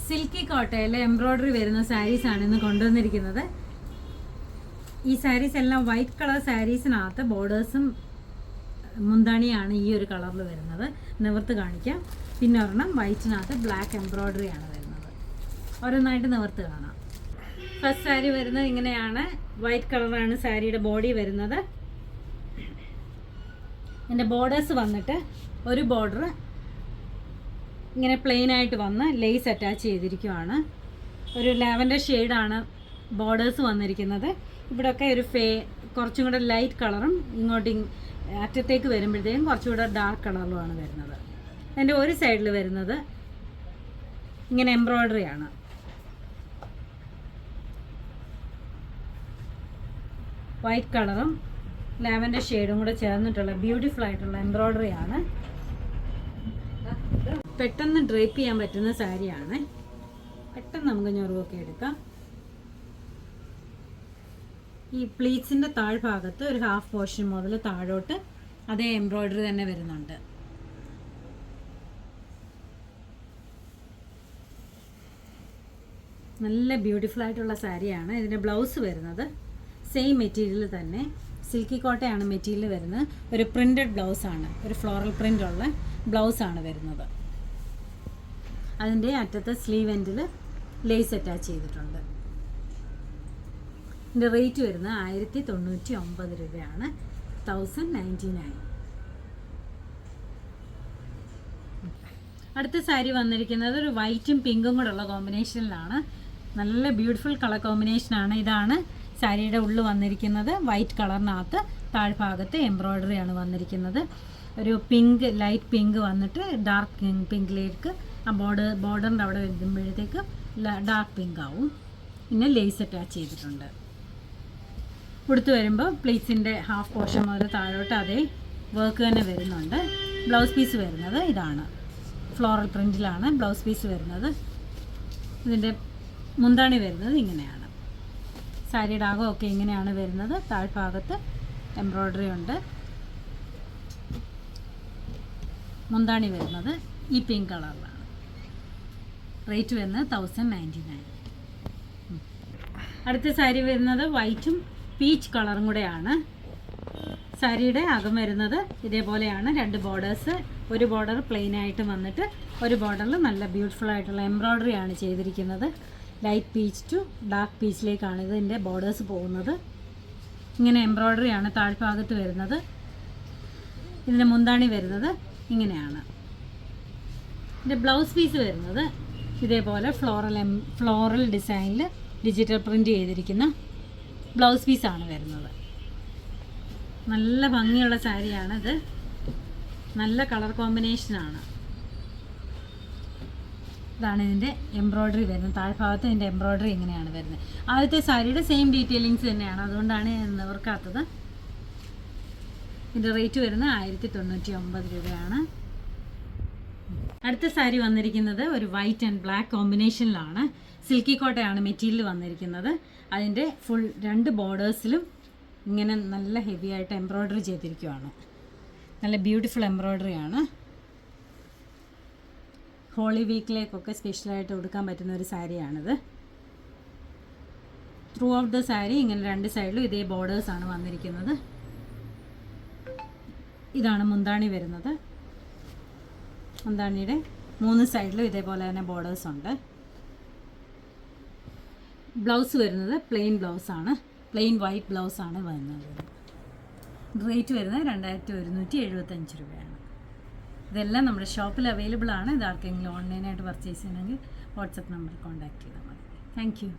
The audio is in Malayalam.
സിൽക്കി കോട്ടയിലെ എംബ്രോയ്ഡറി വരുന്ന സാരീസാണ് ഇന്ന് കൊണ്ടുവന്നിരിക്കുന്നത്. ഈ സാരീസ് എല്ലാം വൈറ്റ് കളർ സാരീസിനകത്ത് ബോർഡേഴ്സും മുന്താണിയാണ് ഈ ഒരു കളറിൽ വരുന്നത്. നിവർത്ത് കാണിക്കാം. പിന്നെ ഒരെണ്ണം വൈറ്റിനകത്ത് ബ്ലാക്ക് എംബ്രോയ്ഡറി ആണ് വരുന്നത്. ഓരോന്നായിട്ട് നിവർത്ത് കാണാം. ഫസ്റ്റ് സാരി വരുന്നത് ഇങ്ങനെയാണ്. വൈറ്റ് കളറാണ് സാരിയുടെ ബോഡി വരുന്നത്. എൻ്റെ ബോർഡേഴ്സ് വന്നിട്ട് ഒരു ബോർഡർ ഇങ്ങനെ പ്ലെയിൻ ആയിട്ട് വന്ന് ലേസ് അറ്റാച്ച് ചെയ്തിരിക്കുവാണ്. ഒരു ലാവൻഡർ ഷെയ്ഡാണ് ബോർഡേഴ്സ് വന്നിരിക്കുന്നത്. ഇവിടെയൊക്കെ ഒരു കുറച്ചും കൂടെ ലൈറ്റ് കളറും ഇങ്ങോട്ട് അറ്റത്തേക്ക് വരുമ്പോഴത്തേക്കും കുറച്ചും കൂടെ ഡാർക്ക് കളറിലുമാണ് വരുന്നത്. അതിൻ്റെ ഒരു സൈഡിൽ വരുന്നത് ഇങ്ങനെ എംബ്രോയ്ഡറി ആണ്. വൈറ്റ് കളറും ലാവൻഡർ ഷെയ്ഡും കൂടെ ചേർന്നിട്ടുള്ള ബ്യൂട്ടിഫുൾ ആയിട്ടുള്ള എംബ്രോയ്ഡറി ആണ്. പെട്ടെന്ന് ഡ്രേപ്പ് ചെയ്യാൻ പറ്റുന്ന സാരിയാണ്. പെട്ടെന്ന് നമുക്ക് ഞൊറുവൊക്കെ എടുക്കാം. ഈ പ്ലീറ്റ്സിൻ്റെ താഴ്ഭാഗത്ത് ഒരു ഹാഫ് പോർഷൻ മുതൽ താഴോട്ട് അതേ എംബ്രോയ്ഡറി തന്നെ വരുന്നുണ്ട്. നല്ല ബ്യൂട്ടിഫുൾ ആയിട്ടുള്ള സാരിയാണ്. ഇതിൻ്റെ ബ്ലൗസ് വരുന്നത് സെയിം മെറ്റീരിയൽ തന്നെ, സിൽക്കി കോട്ടയാണ് മെറ്റീരിയൽ വരുന്നത്. ഒരു പ്രിൻറ്റഡ് ബ്ലൗസാണ്, ഒരു ഫ്ലോറൽ പ്രിൻ്റ് ഉള്ള ബ്ലൗസാണ് വരുന്നത്. അതിൻ്റെ അറ്റത്തെ സ്ലീവ് എൻഡിൽ ലേസ് അറ്റാച്ച് ചെയ്തിട്ടുണ്ട്. ഇതിൻ്റെ റേറ്റ് വരുന്നത് 1099 രൂപയാണ്. 1099. അടുത്ത സാരി വന്നിരിക്കുന്നത് ഒരു വൈറ്റും പിങ്കും കൂടെ ഉള്ള കോമ്പിനേഷനിലാണ്. നല്ല ബ്യൂട്ടിഫുൾ കളർ കോമ്പിനേഷനാണ്. ഇതാണ് സാരിയുടെ ഉള്ളിൽ വന്നിരിക്കുന്നത്. വൈറ്റ് കളറിനകത്ത് താഴ്ഭാഗത്ത് എംബ്രോയ്ഡറിയാണ് വന്നിരിക്കുന്നത്. ഒരു പിങ്ക്, ലൈറ്റ് പിങ്ക് വന്നിട്ട് ഡാർക്ക് പിങ്കിലേക്ക് ആ ബോർഡറിൻ്റെ അവിടെ വരുമ്പോഴത്തേക്ക് ഡാർക്ക് പിങ്ക് ആവും. പിന്നെ ലേസ് അറ്റാച്ച് ചെയ്തിട്ടുണ്ട്. ഉടുത്ത് വരുമ്പോൾ പ്ലീറ്റ്സിൻ്റെ ഹാഫ് പോർഷൻ മുതൽ താഴോട്ട് അതേ വർക്ക് തന്നെ വരുന്നുണ്ട്. ബ്ലൗസ് പീസ് വരുന്നത് ഇതാണ്. ഫ്ലോറൽ പ്രിൻറ്റിലാണ് ബ്ലൗസ് പീസ് വരുന്നത്. ഇതിൻ്റെ മുന്താണി വരുന്നത് ഇങ്ങനെയാണ്. സാരിയുടെ അകമൊക്കെ ഇങ്ങനെയാണ് വരുന്നത്. താഴ്ഭാഗത്ത് എംബ്രോയ്ഡറി ഉണ്ട്. മുന്താണി വരുന്നത് ഈ പിങ്ക് കളറിലാണ്. റേറ്റ് വരുന്നത് 1099. അടുത്ത സാരി വരുന്നത് വൈറ്റും പീച്ച് കളറും കൂടെയാണ്. സാരിയുടെ അകം വരുന്നത് ഇതേപോലെയാണ്. രണ്ട് ബോർഡേഴ്സ്, ഒരു ബോർഡർ പ്ലെയിൻ ആയിട്ട് വന്നിട്ട് ഒരു ബോർഡറിൽ നല്ല ബ്യൂട്ടിഫുൾ ആയിട്ടുള്ള എംബ്രോയ്ഡറി ആണ് ചെയ്തിരിക്കുന്നത്. ലൈറ്റ് പീച്ച് ടു ഡാർക്ക് പീച്ചിലേക്കാണ് ഇതിൻ്റെ ബോർഡേഴ്സ് പോകുന്നത്. ഇങ്ങനെ എംബ്രോയ്ഡറി ആണ് താഴ്ഭാഗത്ത് വരുന്നത്. ഇതിൻ്റെ മുന്താണി വരുന്നത് ഇങ്ങനെയാണ്. ഇതിൻ്റെ ബ്ലൗസ് പീസ് വരുന്നത് ഇതേപോലെ ഫ്ലോറൽ ഡിസൈനിൽ ഡിജിറ്റൽ പ്രിൻ്റ് ചെയ്തിരിക്കുന്ന ബ്ലൗസ് പീസാണ് വരുന്നത്. നല്ല ഭംഗിയുള്ള സാരിയാണിത്. നല്ല കളർ കോമ്പിനേഷനാണ്. ഇതാണ് ഇതിൻ്റെ എംബ്രോയ്ഡറി വരുന്നത്. താഴ്ഭാഗത്ത് ഇതിൻ്റെ എംബ്രോയ്ഡറി ഇങ്ങനെയാണ് വരുന്നത്. ആദ്യത്തെ സാരിയുടെ സെയിം ഡീറ്റെയിലിങ്സ് തന്നെയാണ്, അതുകൊണ്ടാണ് നിവർക്കാത്തത്. ഇതിൻ്റെ റേറ്റ് വരുന്നത് 1099 രൂപയാണ്. അടുത്ത സാരി വന്നിരിക്കുന്നത് ഒരു വൈറ്റ് ആൻഡ് ബ്ലാക്ക് കോമ്പിനേഷനിലാണ്. സിൽക്കി കോട്ടയാണ് മെറ്റീരിയൽ വന്നിരിക്കുന്നത്. അതിൻ്റെ ഫുൾ രണ്ട് ബോർഡേഴ്സിലും ഇങ്ങനെ നല്ല ഹെവി ആയിട്ട് എംബ്രോയ്ഡറി ചെയ്തിരിക്കുകയാണ്. നല്ല ബ്യൂട്ടിഫുൾ എംബ്രോയ്ഡറിയാണ്. ഹോളി വീക്കിലേക്കൊക്കെ സ്പെഷ്യലായിട്ട് കൊടുക്കാൻ പറ്റുന്ന ഒരു സാരിയാണിത്. ത്രൂ ഔട്ട് ദ സാരി ഇങ്ങനെ രണ്ട് സൈഡിലും ഇതേ ബോർഡേഴ്സാണ് വന്നിരിക്കുന്നത്. ഇതാണ് മുന്താണി വരുന്നത്. മുന്താണിയുടെ 3 സൈഡിലും ഇതേപോലെ തന്നെ ബോർഡേഴ്സ് ഉണ്ട്. ബ്ലൗസ് വരുന്നത് പ്ലെയിൻ ബ്ലൗസാണ്, പ്ലെയിൻ വൈറ്റ് ബ്ലൗസാണ് വരുന്നത്. റേറ്റ് വരുന്നത് 2175 രൂപയാണ്. ഇതെല്ലാം നമ്മുടെ ഷോപ്പിൽ അവൈലബിൾ ആണ്. ഇത് ആർക്കെങ്കിലും ഓൺലൈനായിട്ട് പർച്ചേസ് ചെയ്യണമെങ്കിൽ വാട്സപ്പ് നമ്പറിൽ കോൺടാക്ട് ചെയ്താൽ മതി. Thank you.